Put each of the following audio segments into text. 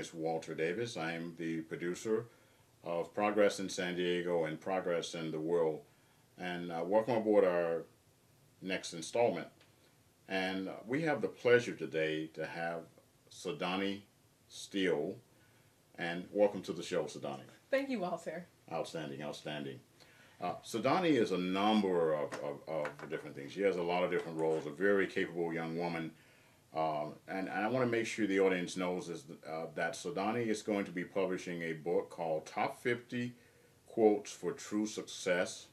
is Walter Davis. I am the producer of Progress in San Diego and Progress in the World. And welcome aboard our next installment. And we have the pleasure today to have Cydanni Steele. And welcome to the show, Cydanni. Thank you, Walter. Outstanding, outstanding. Cydanni is a number of different things. She has a lot of different roles, a very capable young woman. And I want to make sure the audience knows that Cydanni is going to be publishing a book called Top 50 Quotes for True Success.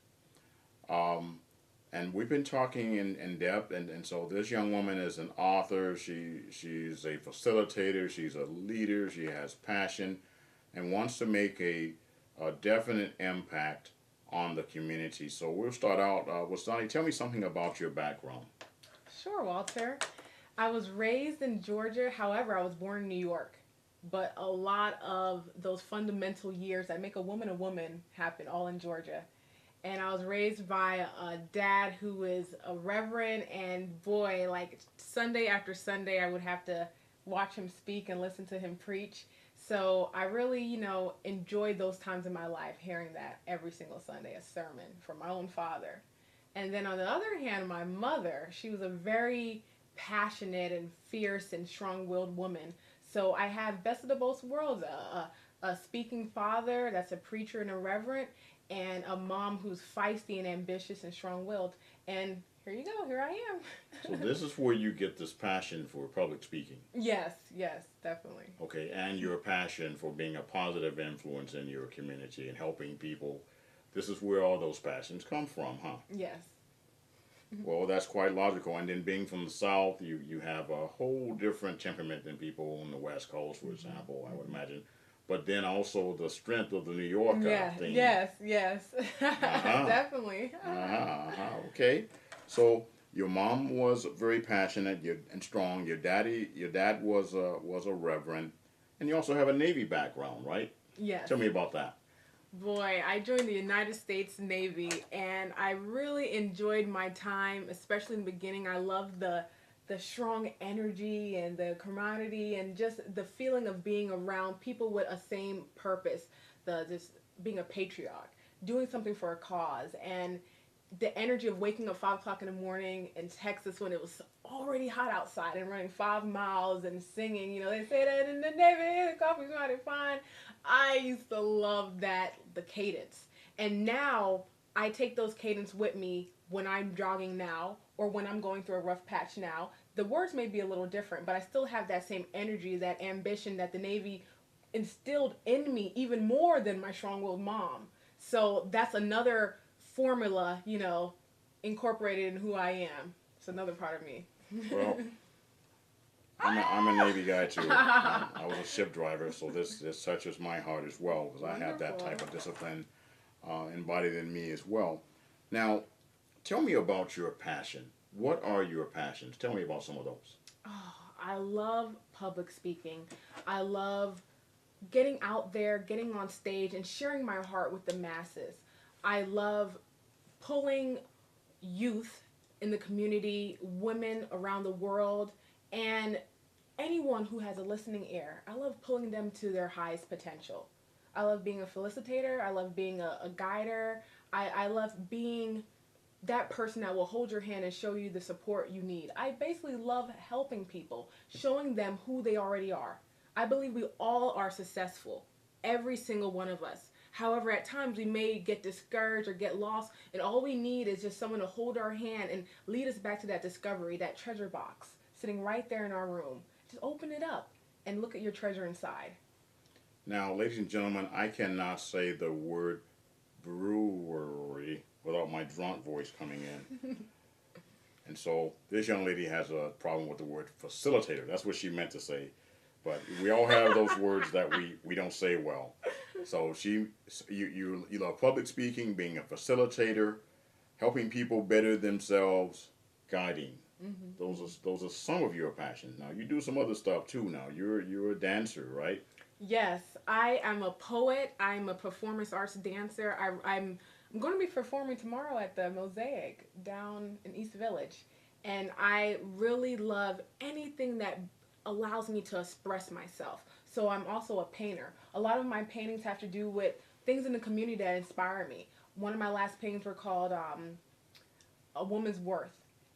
And we've been talking in depth, and so this young woman is an author, she's a facilitator, she's a leader, she has passion, and wants to make a definite impact on the community. So we'll start out with Cydanni. Tell me something about your background. Sure, Walter. I was raised in Georgia, however, I was born in New York. But a lot of those fundamental years that make a woman happen all in Georgia. And I was raised by a dad who is a reverend, and boy, like Sunday after Sunday, I would have to watch him speak and listen to him preach. So I really, enjoyed those times in my life, hearing that every single Sunday, a sermon from my own father. And then on the other hand, my mother, she was a very passionate and fierce and strong-willed woman. So I have best of the both worlds, a speaking father that's a preacher and a reverend, and a mom who's feisty and ambitious and strong-willed. And here you go, here I am. So this is where you get this passion for public speaking. Yes, definitely. Okay, and your passion for being a positive influence in your community and helping people. This is where all those passions come from, huh? Yes. Well, that's quite logical. And then being from the South, you have a whole different temperament than people on the West Coast, for example, I would imagine. But then also the strength of the New York thing. Yes. Definitely. Okay. So your mom was very passionate and strong. Your dad was a reverend. And you also have a Navy background, right? Yes. Tell me about that. Boy, I joined the United States Navy, and I really enjoyed my time, especially in the beginning. I loved the strong energy and the camaraderie and just the feeling of being around people with a same purpose, just being a patriot, doing something for a cause, and the energy of waking up 5 o'clock in the morning in Texas when it was already hot outside and running 5 miles and singing. They say that in the Navy, the coffee's mighty fine. I used to love the cadence. And now I take those cadence with me when I'm jogging now or when I'm going through a rough patch now. The words may be a little different, but I still have that same energy, that ambition that the Navy instilled in me even more than my strong-willed mom. So that's another formula, incorporated in who I am. It's another part of me. Well, I'm a Navy guy too. I was a ship driver, so this touches my heart as well, because I have that type of discipline embodied in me as well. Now, tell me about your passion. What are your passions? Tell me about some of those. Oh, I love public speaking. I love getting out there, getting on stage, and sharing my heart with the masses. I love pulling youth in the community, women around the world, and anyone who has a listening ear. I love pulling them to their highest potential. I love being a felicitator. I love being a guider. I love being that person that will hold your hand and show you the support you need. I basically love helping people, showing them who they already are. I believe we all are successful, every single one of us. However, at times we may get discouraged or get lost, and all we need is just someone to hold our hand and lead us back to that discovery, that treasure box sitting right there in our room. Just open it up and look at your treasure inside. Now, ladies and gentlemen, I cannot say the word brewery without my drunk voice coming in. And so this young lady has a problem with the word facilitator. That's what she meant to say. But we all have those words that we don't say well. So you love public speaking, being a facilitator, helping people better themselves, guiding. Mm-hmm. Those are some of your passions. Now you do some other stuff too. Now you're a dancer, right? Yes, I am a poet. I'm a performance arts dancer. I'm going to be performing tomorrow at the Mosaic down in East Village, and I really love anything that allows me to express myself. So I'm also a painter. A lot of my paintings have to do with things in the community that inspire me. One of my last paintings were called A Woman's Worth.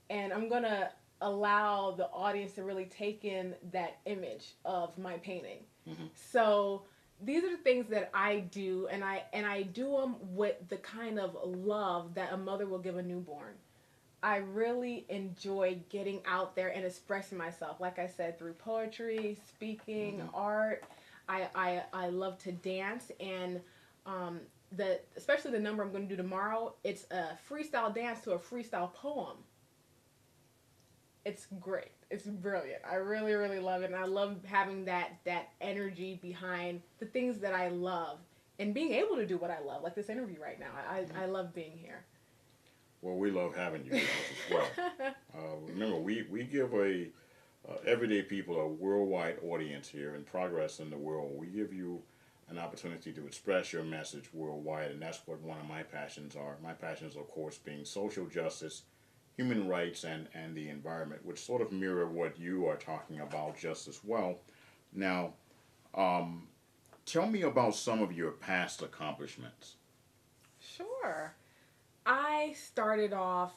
And I'm going to allow the audience to really take in that image of my painting. Mm-hmm. So these are the things that I do, and I do them with the kind of love that a mother will give a newborn. I really enjoy getting out there and expressing myself. Like I said, through poetry, speaking, Mm-hmm. art. I love to dance, and um, especially the number I'm going to do tomorrow. It's a freestyle dance to a freestyle poem. It's great. It's brilliant. I really, really love it, and I love having that energy behind the things that I love, and being able to do what I love, like this interview right now. I love being here. Well, we love having you with us as well. Remember, we give everyday people a worldwide audience here in Progress in the World. We give you an opportunity to express your message worldwide, and that's what one of my passions are. My passions, of course, being social justice, human rights, and the environment, which sort of mirror what you are talking about just as well. Now, um, tell me about some of your past accomplishments. Sure. I started off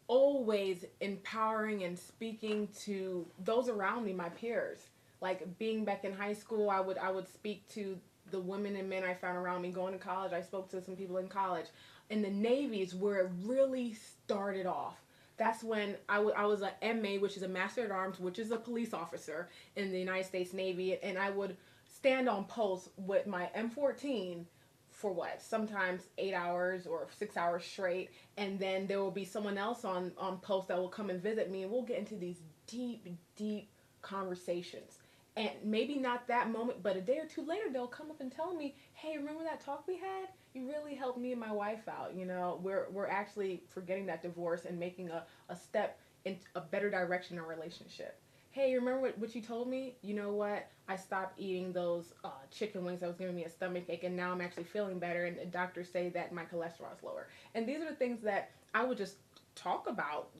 always empowering and speaking to those around me, my peers. Like being back in high school, I would speak to the women and men I found around me. Going to college, I spoke to some people in college. In the Navy is where it really started off. That's when I was a MA, which is a Master at Arms, which is a police officer in the United States Navy, and I would stand on post with my M14 for what? Sometimes 8 hours or 6 hours straight, and then there will be someone else on post that will come and visit me, and we'll get into these deep, deep conversations. And maybe not that moment, but a day or two later, they'll come up and tell me, "Hey, remember that talk we had? You really helped me and my wife out. You know, we're actually forgetting that divorce and making a step in a better direction in our relationship. Hey, you remember what you told me? You know what? I stopped eating those chicken wings that was giving me a stomach ache, and now I'm actually feeling better, and the doctors say that my cholesterol is lower." And these are the things that I would just talk about,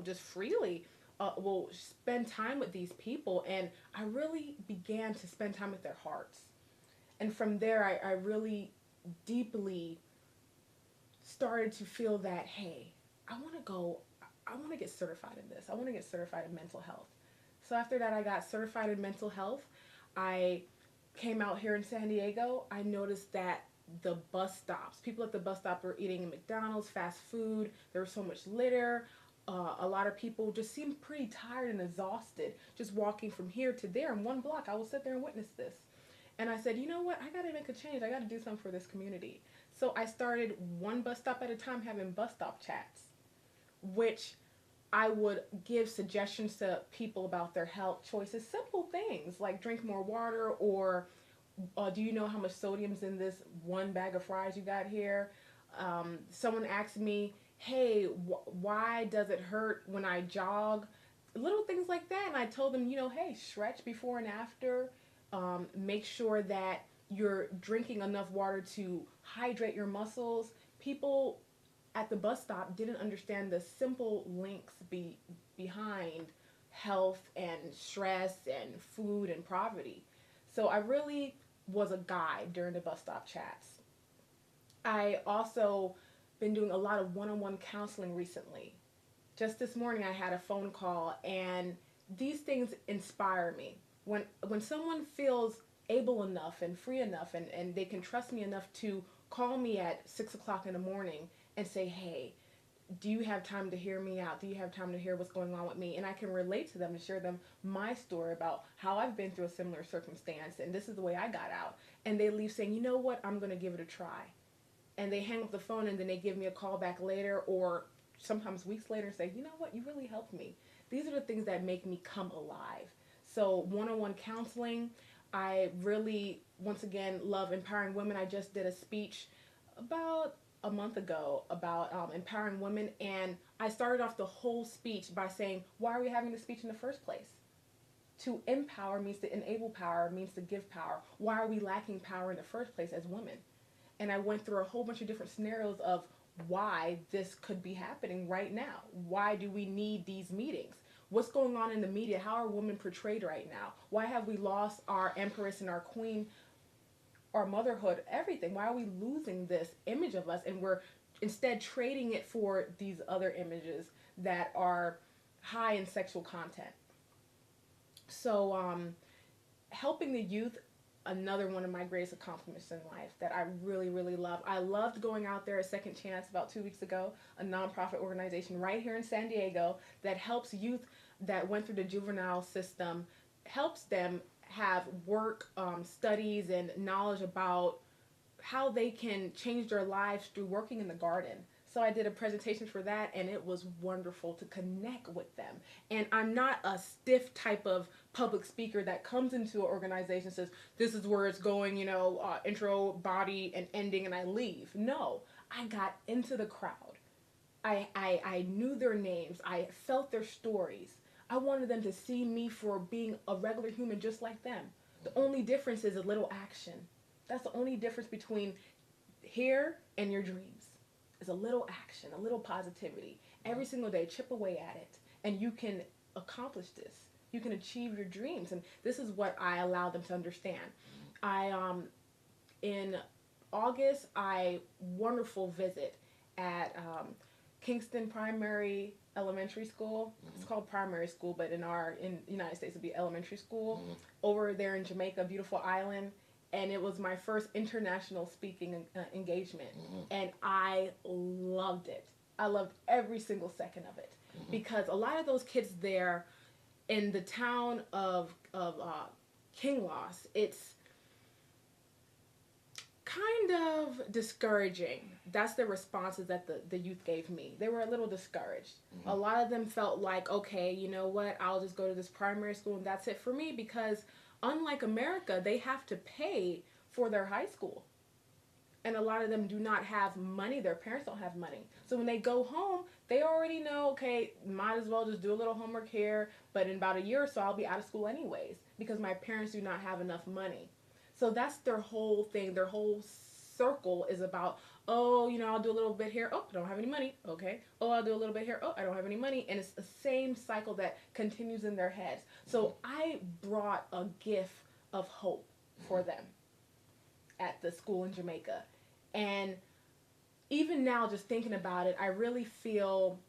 just freely. Will spend time with these people, and I really began to spend time with their hearts. And from there, I really deeply started to feel that, hey, I want to get certified in this. I want to get certified in mental health. So after that, I got certified in mental health. I came out here in San Diego. I noticed that the bus stops, people at the bus stop were eating McDonald's, fast food. There was so much litter. A lot of people just seemed pretty tired and exhausted just walking from here to there in one block. I will sit there and witness this. And I said, you know what? I got to make a change. I got to do something for this community. So I started one bus stop at a time having bus stop chats, which I would give suggestions to people about their health choices, simple things like drink more water, or do you know how much sodium's in this one bag of fries you got here? Someone asked me, hey, why does it hurt when I jog? Little things like that. And I told them, hey, stretch before and after. Make sure that you're drinking enough water to hydrate your muscles. People at the bus stop didn't understand the simple links behind health and stress and food and poverty. So I really was a guide during the bus stop chats. I also been doing a lot of one-on-one counseling recently. Just this morning I had a phone call, and these things inspire me. When someone feels able enough and free enough, and they can trust me enough to call me at 6 o'clock in the morning and say, hey, do you have time to hear me out? Do you have time to hear what's going on with me? And I can relate to them and share them my story about how I've been through a similar circumstance, and this is the way I got out. And they leave saying, you know what, I'm going to give it a try. And they hang up the phone, and then they give me a call back later, or sometimes weeks later, and say, you know what, you really helped me. These are the things that make me come alive. So one-on-one counseling, I really, once again, love empowering women. I just did a speech about a month ago about empowering women, and I started off the whole speech by saying, why are we having this speech in the first place? To empower means to enable power, means to give power. Why are we lacking power in the first place as women? And I went through a whole bunch of different scenarios of why this could be happening right now. Why do we need these meetings? What's going on in the media? How are women portrayed right now? Why have we lost our empress and our queen, our motherhood, everything? Why are we losing this image of us, and we're instead trading it for these other images that are high in sexual content? So, helping the youth, another one of my greatest accomplishments in life that I really, really love. I loved going out there at Second Chance about 2 weeks ago, a nonprofit organization right here in San Diego that helps youth that went through the juvenile system, helps them have work, studies, and knowledge about how they can change their lives through working in the garden. So I did a presentation for that, and it was wonderful to connect with them. And I'm not a stiff type of public speaker that comes into an organization and says, this is where it's going, intro, body, and ending, and I leave. No, I got into the crowd. I knew their names. I felt their stories. I wanted them to see me for being a regular human just like them. The only difference is a little action. That's the only difference between here and your dreams. Is a little action, a little positivity. Every single day, chip away at it, and you can accomplish this. You can achieve your dreams, and this is what I allow them to understand. In August, wonderful visit at Kingston Primary Elementary School. It's called primary school, but in the United States it'd be elementary school. Over there in Jamaica, beautiful island. And it was my first international speaking engagement. And I loved it. I loved every single second of it. Because a lot of those kids there in the town of Kinloss, it's kind of discouraging. That's the responses that the youth gave me. They were a little discouraged. A lot of them felt like, okay, you know what, I'll just go to this primary school and that's it for me, because unlike America, they have to pay for their high school. And a lot of them do not have money. Their parents don't have money. So when they go home, they already know, okay, might as well just do a little homework here, but in about a year or so, I'll be out of school anyways, because my parents do not have enough money. So that's their whole thing. Their whole circle is about, oh, I'll do a little bit here. Oh, I don't have any money. Okay. Oh, I'll do a little bit here. Oh, I don't have any money. And it's the same cycle that continues in their heads. So I brought a gift of hope for them at the school in Jamaica. And even now, just thinking about it, I really feel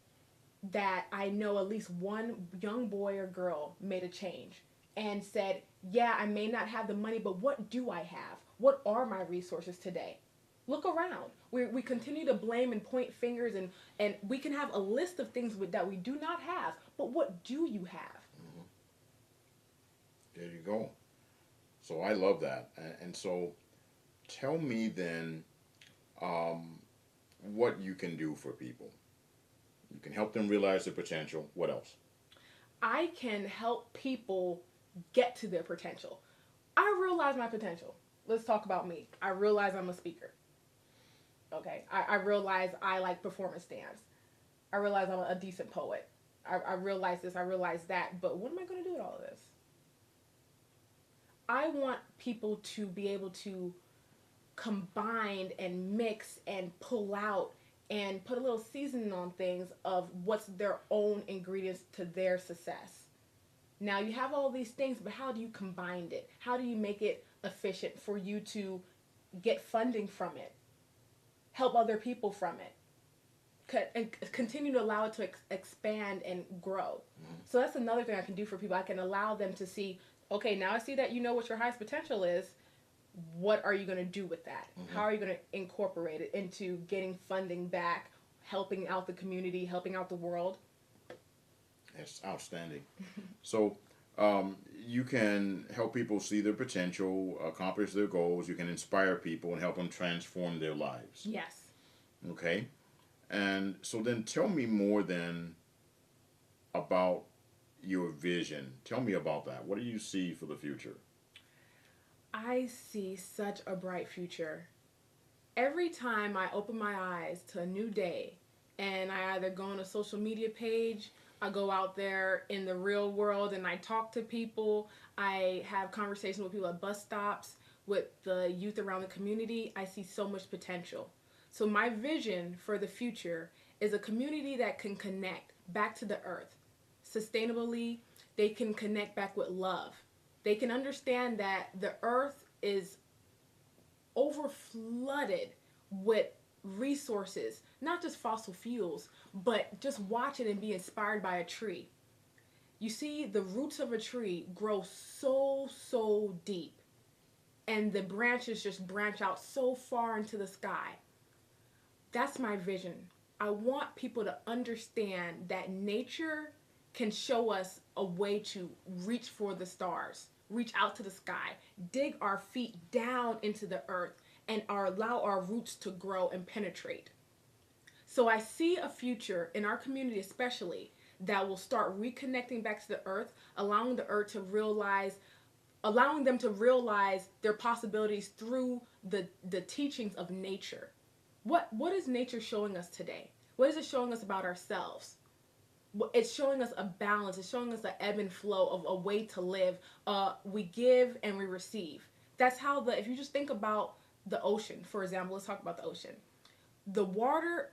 that I know at least one young boy or girl made a change and said, yeah, I may not have the money, but what do I have? What are my resources today? Look around. We continue to blame and point fingers, and we can have a list of things that we do not have, but what do you have? There you go. So I love that. And so tell me then what you can do for people. You can help them realize their potential. What else? I can help people get to their potential. I realize my potential. Let's talk about me. I realize I'm a speaker. Okay. I realize I like performance dance. I realize I'm a decent poet. I realize this. I realize that. But what am I going to do with all of this? I want people to be able to combine and mix and pull out and put a little seasoning on things of what's their own ingredients to their success. Now you have all these things, but how do you combine it? How do you make it efficient for you to get funding from it? Help other people from it? And continue to allow it to expand and grow. So that's another thing I can do for people. I can allow them to see, okay, now I see that you know what your highest potential is. What are you going to do with that? How are you going to incorporate it into getting funding back, helping out the community, helping out the world? That's outstanding. So you can help people see their potential, accomplish their goals. You can inspire people and help them transform their lives. Yes. Okay. And so then tell me more then about your vision. Tell me about that. What do you see for the future? I see such a bright future. Every time I open my eyes to a new day and I either go on a social media page, I go out there in the real world and I talk to people, I have conversations with people at bus stops, with the youth around the community, I see so much potential. So my vision for the future is a community that can connect back to the earth. sustainably, they can connect back with love. They can understand that the earth is over flooded with resources, not just fossil fuels, but just watch it and be inspired by a tree. You see, the roots of a tree grow so deep, and the branches just branch out so far into the sky. That's my vision. I want people to understand that nature can show us a way to reach for the stars, reach out to the sky, dig our feet down into the earth, and allow our roots to grow and penetrate. So I see a future in our community, especially, that will start reconnecting back to the earth, allowing the earth to realize, allowing them to realize their possibilities through the teachings of nature. What is nature showing us today? What is it showing us about ourselves? It's showing us a balance. It's showing us an ebb and flow of a way to live. We give and we receive. That's how if you just think about the ocean, for example, let's talk about the ocean. The water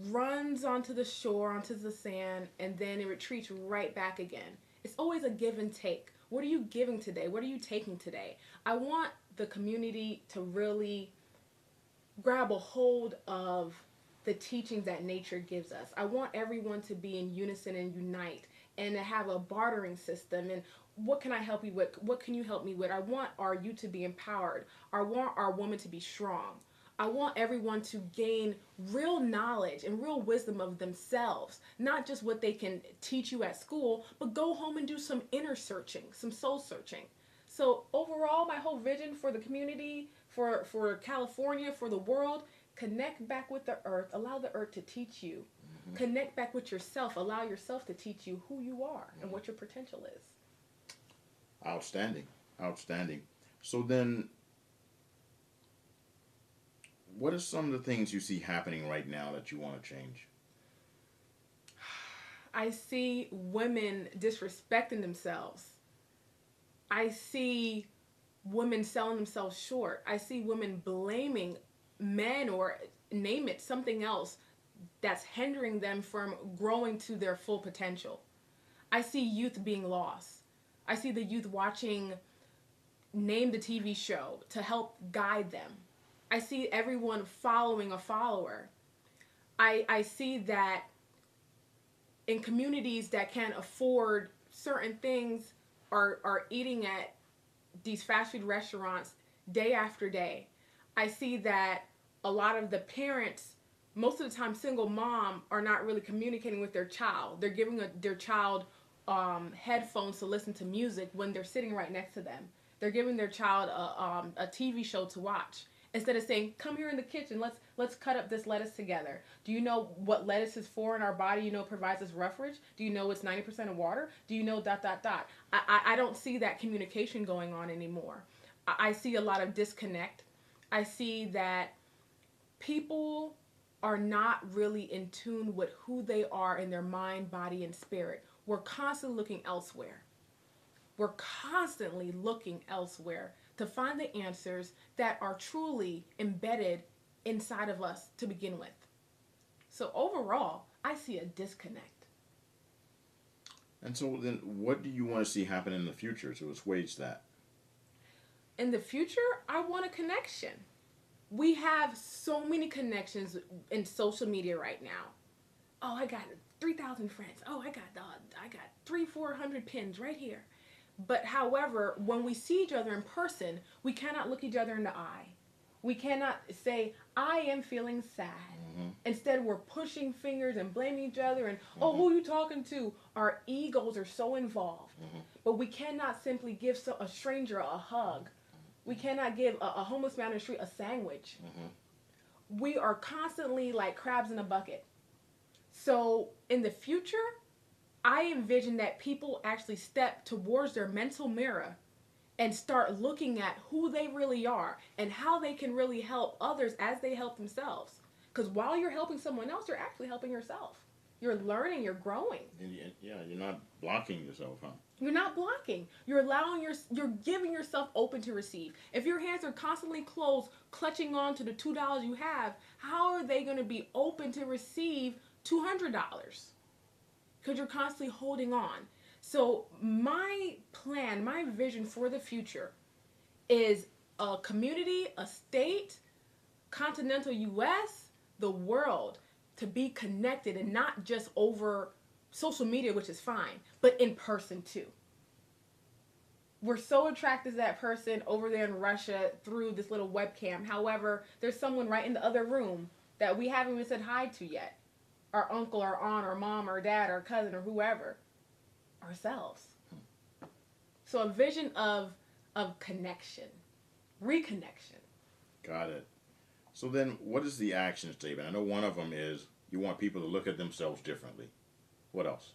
runs onto the shore, onto the sand, and then it retreats right back again. It's always a give and take. What are you giving today? What are you taking today? I want the community to really grab a hold of the teachings that nature gives us. I want everyone to be in unison and unite and to have a bartering system. And what can I help you with? What can you help me with? I want our youth to be empowered. I want our women to be strong. I want everyone to gain real knowledge and real wisdom of themselves, not just what they can teach you at school, but go home and do some inner searching, some soul searching. So overall, my whole vision for the community, for California, for the world, connect back with the earth, allow the earth to teach you. Mm-hmm. Connect back with yourself, allow yourself to teach you who you are and what your potential is. Outstanding. Outstanding. So then, what are some of the things you see happening right now that you want to change? I see women disrespecting themselves. I see women selling themselves short. I see women blaming men or name it, something else that's hindering them from growing to their full potential. I see youth being lost. I see the youth watching Name the TV show to help guide them. I see everyone following a follower. I see that in communities that can't afford certain things are eating at these fast food restaurants day after day. I see that a lot of the parents, most of the time single mom, are not really communicating with their child. They're giving their child headphones to listen to music when they're sitting right next to them. They're giving their child a TV show to watch instead of saying, "Come here in the kitchen. Let's cut up this lettuce together. Do you know what lettuce is for in our body? You know, it provides us refuge. Do you know it's 90% of water? Do you know ... I don't see that communication going on anymore. I see a lot of disconnect. I see that people are not really in tune with who they are in their mind, body, and spirit. We're constantly looking elsewhere. We're constantly looking elsewhere to find the answers that are truly embedded inside of us to begin with. So overall, I see a disconnect. And so then what do you want to see happen in the future to assuage that? In the future, I want a connection. We have so many connections in social media right now. Oh, I got 3,000 friends. Oh, I got 300-400 pins right here. But however, when we see each other in person, we cannot look each other in the eye. We cannot say, "I am feeling sad." Mm-hmm. Instead, we're pushing fingers and blaming each other and, "Oh, who are you talking to?" Our egos are so involved. Mm-hmm. But we cannot simply give a stranger a hug. We cannot give a homeless man on the street a sandwich. Mm-hmm. We are constantly like crabs in a bucket. So in the future, I envision that people actually step towards their mental mirror and start looking at who they really are and how they can really help others as they help themselves. Because while you're helping someone else, you're actually helping yourself. You're learning, you're growing. Yeah, you're not blocking yourself, huh? You're not blocking. You're giving yourself open to receive. If your hands are constantly closed, clutching on to the $2 you have, how are they going to be open to receive $200? Because you're constantly holding on. So my plan, my vision for the future is a community, a state, continental US, the world to be connected and not just over social media, which is fine, but in person too. We're so attracted to that person over there in Russia through this little webcam. However, there's someone right in the other room that we haven't even said hi to yet. Our uncle, our aunt, our mom, our dad, our cousin, or whoever. Ourselves. So a vision of connection, reconnection. Got it. So then, what is the action statement? I know one of them is you want people to look at themselves differently. What else?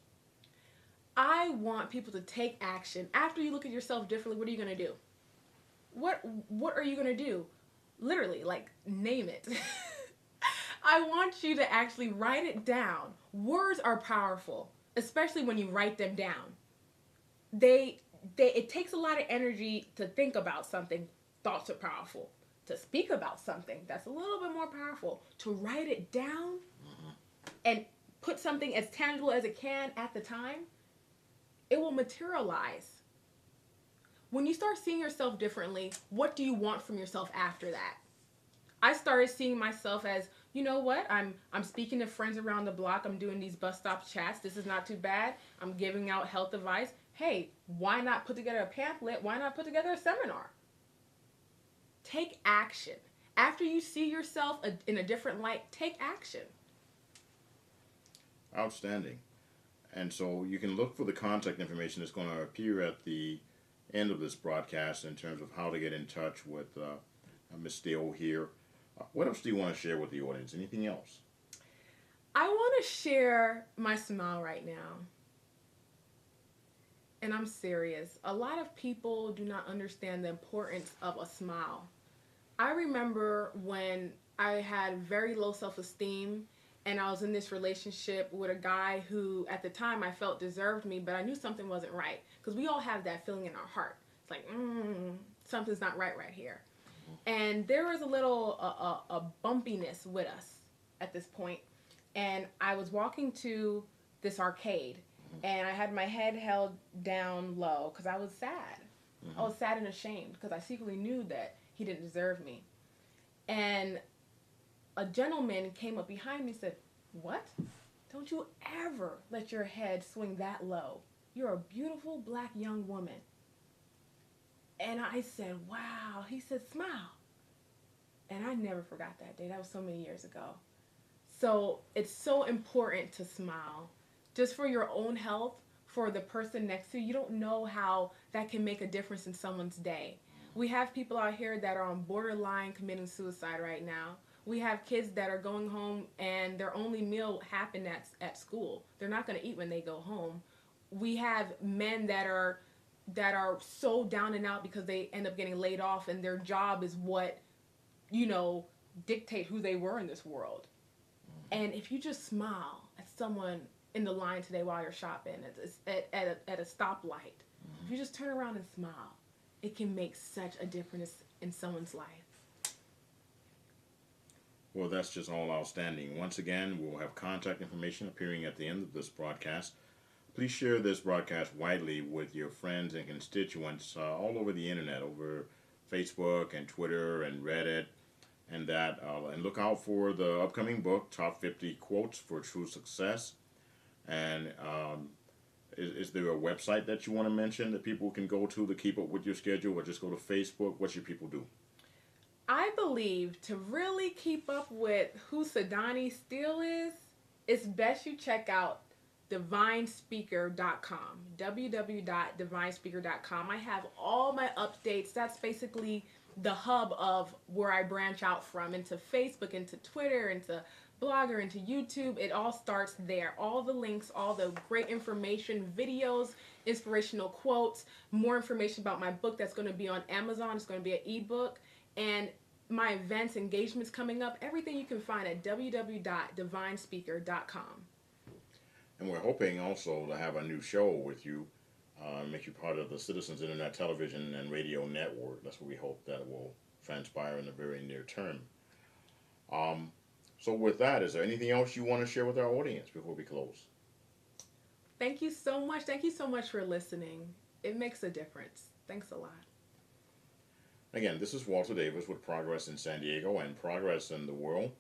I want people to take action. After you look at yourself differently, what are you going to do? What are you going to do? Literally, like, name it. I want you to actually write it down. Words are powerful, especially when you write them down. It takes a lot of energy to think about something. Thoughts are powerful. To speak about something, that's a little bit more powerful. To write it down and put something as tangible as it can at the time, it will materialize. When you start seeing yourself differently, what do you want from yourself after that? I started seeing myself as, you know what, I'm speaking to friends around the block, I'm doing these bus stop chats, this is not too bad, I'm giving out health advice. Hey, why not put together a pamphlet? Why not put together a seminar? Take action. After you see yourself in a different light, take action. Outstanding. And so you can look for the contact information that's going to appear at the end of this broadcast in terms of how to get in touch with Ms. Steele here. What else do you want to share with the audience? Anything else? I want to share my smile right now. And I'm serious. A lot of people do not understand the importance of a smile. I remember when I had very low self-esteem and I was in this relationship with a guy who at the time I felt deserved me, but I knew something wasn't right. Because we all have that feeling in our heart. It's like, something's not right here. And there was a little a bumpiness with us at this point. And I was walking to this arcade and I had my head held down low because I was sad. I was sad and ashamed because I secretly knew that he didn't deserve me. And a gentleman came up behind me and said, "What? Don't you ever let your head swing that low. You're a beautiful black young woman." And I said, "Wow." He said, "Smile." And I never forgot that day. That was so many years ago. So it's so important to smile. Just for your own health, for the person next to you. You don't know how that can make a difference in someone's day. We have people out here that are on borderline committing suicide right now. We have kids that are going home and their only meal happened at school. They're not going to eat when they go home. We have men that are so down and out because they end up getting laid off and their job is what, dictate who they were in this world. And if you just smile at someone in the line today while you're shopping at a stoplight, if you just turn around and smile, it can make such a difference in someone's life. Well, that's just all outstanding. Once again, we'll have contact information appearing at the end of this broadcast. Please share this broadcast widely with your friends and constituents all over the internet, over Facebook and Twitter and Reddit, and that. And look out for the upcoming book, Top 50 Quotes for True Success. And is there a website that you want to mention that people can go to keep up with your schedule, or just go to Facebook? What should people do? I believe to really keep up with who Cydanni Steele is, it's best you check out divinespeaker.com, www.divinespeaker.com. I have all my updates. That's basically the hub of where I branch out from, into Facebook, into Twitter, into Blogger, into YouTube. It all starts there. All the links, all the great information, videos, inspirational quotes, more information about my book that's going to be on Amazon. It's going to be an ebook. And my events, engagements coming up, everything you can find at www.divinespeaker.com. And we're hoping also to have a new show with you, make you part of the Citizens Internet Television and Radio Network. That's what we hope that will transpire in the very near term. So with that, is there anything else you want to share with our audience before we close? Thank you so much. Thank you so much for listening. It makes a difference. Thanks a lot. Again, this is Walter Davis with Progress in San Diego and Progress in the World.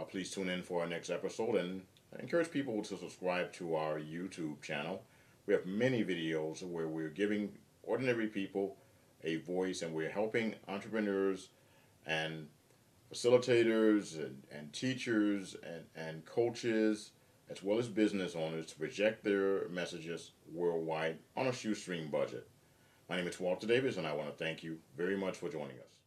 Please tune in for our next episode and I encourage people to subscribe to our YouTube channel. We have many videos where we're giving ordinary people a voice and we're helping entrepreneurs and facilitators and teachers and coaches as well as business owners to project their messages worldwide on a shoestring budget. My name is Walter Davis and I want to thank you very much for joining us.